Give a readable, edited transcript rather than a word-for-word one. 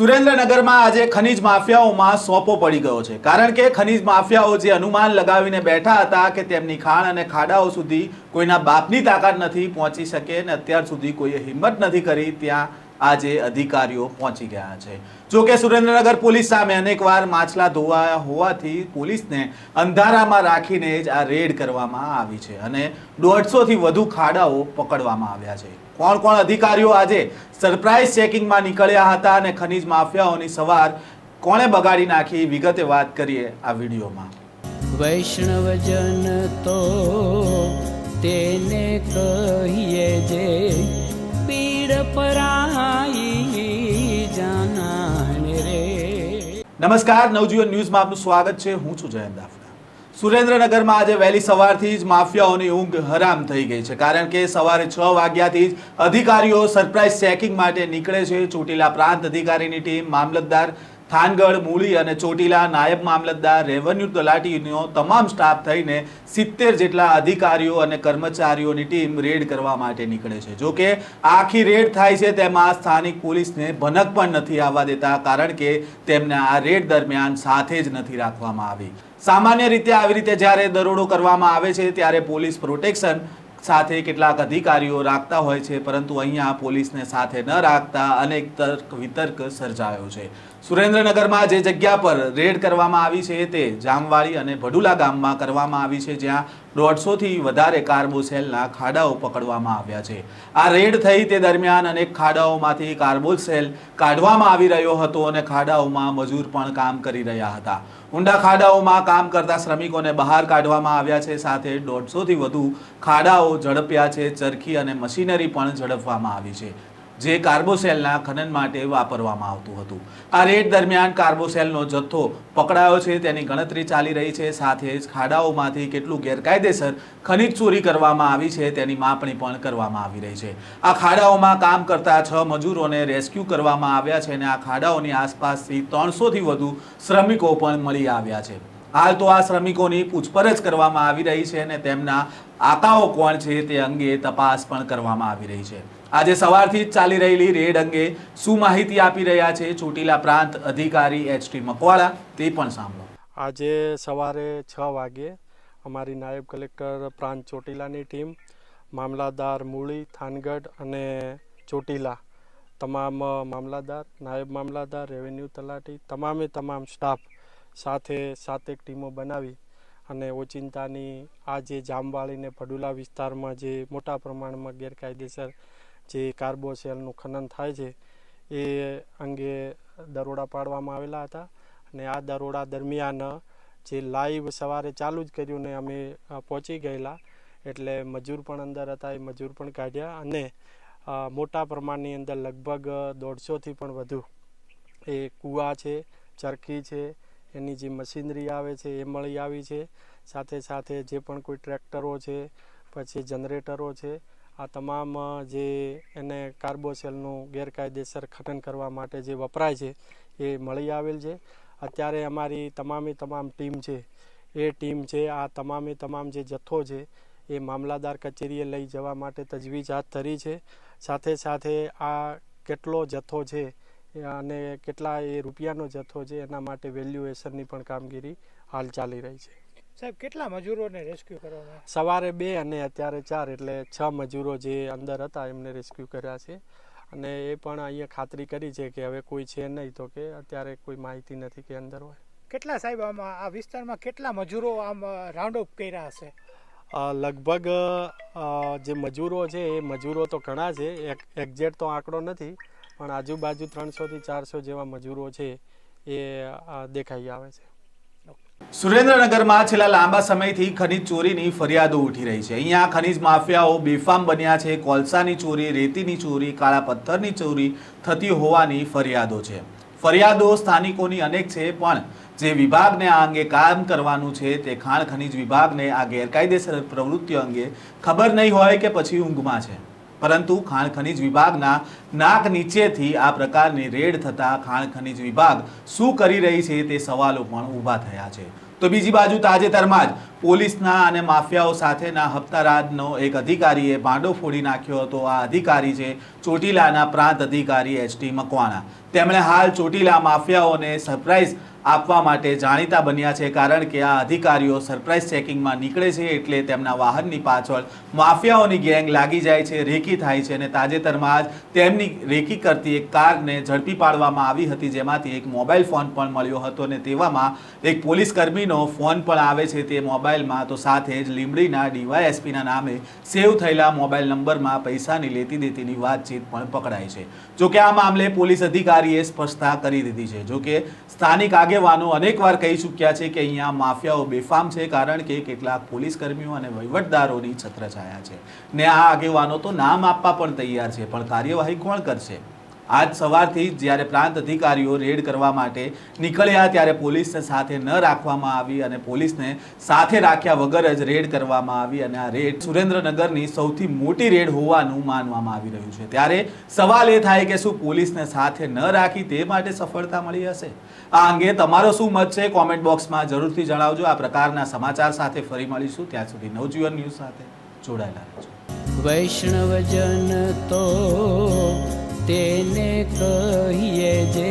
સુરેન્દ્રનગરમાં આજે ખનીજ માફિયાઓમાં સોંપો પડી ગયો છે, કારણ કે ખનીજ માફિયાઓ જે અનુમાન લગાવીને બેઠા હતા કે તેમની ખાણ અને ખાડાઓ સુધી કોઈના બાપની તાકાત નથી પહોંચી શકે અને અત્યાર સુધી કોઈએ હિંમત નથી કરી, ત્યાં આજે અધિકારીઓ પહોંચી ગયા છે। જો કે સુરેન્દ્રનગર પોલીસ સામે અનેકવાર માછલા ધોવાયા હોવાથી પોલીસને અંધારામાં રાખીને જ આ રેડ કરવામાં આવી છે અને 150 થી વધુ ખાડાઓ પકડવામાં આવ્યા છે। કોણ કોણ અધિકારીઓ આજે સરપ્રાઇઝ ચેકિંગમાં નીકળ્યા હતા અને ખનીજ માફિયાઓની સવાર કોણે બગાડી નાખી, વિગતે વાત કરીએ આ વિડીયોમાં। વૈષ્ણવજન તો તેને કહીએ જે પીડ પરાઈ જાનાને રે। નમસ્કાર, નવજીવન ન્યૂઝમાં આપનું સ્વાગત છે। હું છું જયંત દાફડા। સુરેન્દ્રનગરમાં આજે વહેલી સવારથી જ માફિયાઓની ઊંઘ હરામ થઈ ગઈ છે, કારણ કે સવારે 6 વાગ્યાથી જ અધિકારીઓ સરપ્રાઇઝ ચેકિંગ માટે નીકળે છે। ચોટીલા પ્રાંત અધિકારીની ટીમ, મામલતદાર થાનગઢ, મૂળી અને ચોટીલા, નાયબ મામલતદાર, રેવન્યુ તલાટીનો તમામ સ્ટાફ થઈને 70 જેટલા અધિકારીઓ અને કર્મચારીઓની ટીમ રેડ કરવા માટે નીકળે છે। જો કે આખી રેડ થાય છે તેમાં સ્થાનિક પોલીસને ભનક પણ નથી આવવા દેતા, કારણ કે તેમને આ રેડ દરમિયાન સાથે જ નથી રાખવામાં આવી। સામાન્ય રીતે આવી રીતે જ્યારે દરોડો કરવામાં આવે છે ત્યારે પોલીસ પ્રોટેક્શન સાથે કેટલાક અધિકારીઓ રાખતા હોય છે, પરંતુ અહીંયા પોલીસને સાથે ન રાખતા અનેક તર્ક વિતર્ક સર્જાયો છે। સુરેન્દ્રનગરમાં જે જગ્યા પર રેડ કરવામાં આવી છે તે જામવાળી અને ભડુલા ગામમાં કરવામાં આવી છે, જ્યાં 150 થી વધારે કાર્બોસેલના ખાડાઓ પકડવામાં આવ્યા છે। આ રેડ થઈ તે દરમિયાન અનેક ખાડાઓમાંથી કાર્બોસેલ કાઢવામાં આવી રહ્યો હતો અને ખાડાઓમાં મજૂર પણ કામ કરી રહ્યા હતા। ઊંડા ખાડાઓમાં કામ કરતા શ્રમિકોને બહાર કાઢવામાં આવ્યા છે, સાથે 150 થી વધુ ખાડાઓ ઝડપ્યા છે। ચરખી અને મશીનરી પણ ઝડપવામાં આવી છે, જે કાર્બોસેલના ખનન માટે વાપરવામાં આવતું હતું। આ રેડ દરમિયાન કાર્બોસેલનો જથ્થો પકડાયો છે તેની ગણતરી ચાલી રહી છે, સાથે જ ખાડાઓમાંથી કેટલું ગેરકાયદેસર ખનીજ ચોરી કરવામાં આવી છે તેની માપણી પણ કરવામાં આવી રહી છે। આ ખાડાઓમાં કામ કરતા 6 મજૂરોને રેસ્ક્યુ કરવામાં આવ્યા છે અને આ ખાડાઓની આસપાસથી 300 થી વધુ શ્રમિકો પણ મળી આવ્યા છે। હાલ તો આ શ્રમિકોની પૂછપરછ કરવામાં આવી રહી છે અને તેમના આકાઓ કોણ છે તે અંગે તપાસ પણ કરવામાં આવી રહી છે। આજે સવારથી જ ચાલી રહેલી રેડ અંગે શું માહિતી આપી રહ્યા છે ચોટીલા પ્રાંત અધિકારી HT મકવાણા, તે પણ સાંભળો। આજે સવારે 6 વાગ્યે અમારી નાયબ કલેક્ટર પ્રાંત ચોટીલાની ટીમ, મામલતદાર મૂળી, થાનગઢ અને ચોટીલા તમામ મામલતદાર, નાયબ મામલતદાર, રેવન્યુ તલાટી તમામ સ્ટાફ સાથે 7 ટીમો બનાવી અને ઓચિંતાની આ જે જામવાળી ને ભડુલા વિસ્તારમાં જે મોટા પ્રમાણમાં ગેરકાયદેસર જે કાર્બોસેલનું ખનન થાય છે એ અંગે દરોડા પાડવામાં આવેલા હતા અને આ દરોડા દરમિયાન જે લાઈવ સવારે ચાલુ જ કર્યું ને અમે પહોંચી ગયેલા, એટલે મજૂર પણ અંદર હતા, એ મજૂર પણ કાઢ્યા અને મોટા પ્રમાણની અંદર લગભગ 150 થી પણ વધુ એ કૂવા છે, ચરખી છે, એની જે મશીનરી આવે છે એ મળી આવી છે। સાથે સાથે જે પણ કોઈ ટ્રેક્ટરો છે, પછી જનરેટરો છે, આ તમામ જે એને કાર્બોસેલનું ગેરકાયદેસર ખનન કરવા માટે જે વપરાય છે એ મળી આવેલ છે। અત્યારે અમારી તમામ ટીમ છે એ ટીમ છે આ તમામ જે જથ્થો છે એ મામલતદાર કચેરીએ લઈ જવા માટે તજવીજ હાથ ધરી છે। સાથે સાથે આ કેટલો જથ્થો છે અને કેટલા એ રૂપિયાનો જથ્થો છે એના માટે વેલ્યુએશનની પણ કામગીરી હાલ ચાલી રહી છે। સાહેબ, કેટલા મજૂરોને રેસ્ક્યુ કરવામાં? સવારે 2 અને અત્યારે 4, એટલે 6 મજૂરો જે અંદર હતા એમને રેસ્ક્યુ કર્યા છે અને એ પણ અહીંયા ખાતરી કરી છે કે હવે કોઈ છે નહીં, તો કે અત્યારે કોઈ માહિતી નથી કે અંદર હોય। કેટલા સાહેબ આમાં આ વિસ્તારમાં કેટલા મજૂરો આમ રાઉન્ડ અપ કર્યા હશે? લગભગ જે મજૂરો છે એ મજૂરો તો ઘણા છે, એક્ઝેક્ટ તો આંકડો નથી, પણ આજુબાજુ 300 થી 400 જેવા મજૂરો છે એ દેખાઈ આવે છે। સુરેન્દ્રનગરમાં છેલ્લા લાંબા સમયથી ખનીજ ચોરીની ફરિયાદો ઉઠી રહી છે। અહીંયા ખનીજ માફિયાઓ બેફામ બન્યા છે। કોલસાની ચોરી, રેતીની ચોરી, કાળા પથ્થરની ચોરી થતી હોવાની ફરિયાદો છે। ફરિયાદો સ્થાનિકોની અનેક છે, પણ જે વિભાગને આ અંગે કામ કરવાનું છે તે ખાણ ખનીજ વિભાગને આ ગેરકાયદેસર પ્રવૃત્તિઓ અંગે ખબર નહીં હોય કે પછી ઊંઘમાં છે, પરંતુ ખાણ ખનીજ વિભાગના નાક નીચેથી આ પ્રકારની રેડ થતાં ખાણ ખનીજ વિભાગ શું કરી રહી છે તે સવાલો પણ ઊભા થયા છે। તો બીજી બાજુ તાજેતરમાં જ પોલીસના અને માફિયાઓ સાથેના હપ્તારાજનો એક અધિકારીએ ભાંડો ફોડી નાખ્યો હતો. આ અધિકારી છે ચોટીલાના પ્રાંત અધિકારી એચ.ટી. મકવાણા. તેમણે હાલ ચોટીલા માફિયાઓને સરપ્રાઈઝ આપવા માટે જાણીતા બન્યા છે, કારણ કે આ અધિકારીઓ સરપ્રાઈઝ ચેકિંગમાં નીકળે છે એટલે તેમના વાહનની પાછળ માફિયાઓની ગેંગ લાગી જાય છે, રેકી થાય છે અને તાજેતરમાં જ તેમની રેકી કરતી એક કારને ઝડપી પાડવામાં આવી હતી, જેમાંથી એક મોબાઈલ ફોન પણ મળ્યો હતો અને તેવામાં એક પોલીસ કર્મીનો ફોન પણ આવે છે તે મોબાઈલમાં. તો સાથે જ લીંબડીના ડીવાયએસપીના નામે સેવ થયેલા મોબાઈલ નંબરમાં પૈસાની લેતી દેતીની વાતચીત પણ પકડાય છે. જોકે આ મામલે પોલીસ અધિકારીએ સ્પષ્ટતા કરી દીધી છે. જોકે સ્થાનિક આગેવાનો અનેકવાર કહી ચૂક્યા છે કે અહીંયા માફિયાઓ બેફામ છે, કારણ કે કેટલાક પોલીસ કર્મીઓ અને વહીવટદારોની છત્રછાયા છે ને આ આગેવાનો તો નામ આપવા પણ તૈયાર છે, પણ કાર્યવાહી કોણ કરશે? આજ સવારથી જ્યારે પ્રાંત અધિકારીઓ રેડ કરવા માટે નીકળ્યા ત્યારે પોલીસને સાથે ન રાખવામાં આવી અને પોલીસને સાથે રાખ્યા વગર જ રેડ કરવામાં આવી અને આ રેડ સુરેન્દ્રનગરની સૌથી મોટી રેડ હોવાનું માનવામાં આવી રહ્યું છે. ત્યારે સવાલ એ થાય કે શું પોલીસને સાથે ન રાખી તે માટે સફળતા મળી હશે? આ અંગે તમારો શું મત છે? કોમેન્ટ બોક્સમાં જરૂરથી જણાવજો. આ પ્રકારના સમાચાર સાથે ફરી મળીશું. ત્યાં સુધી નવજીવન ન્યૂઝ સાથે જોડાયેલા રહેજો. વૈષ્ણવજન તો તેને કહીએ જે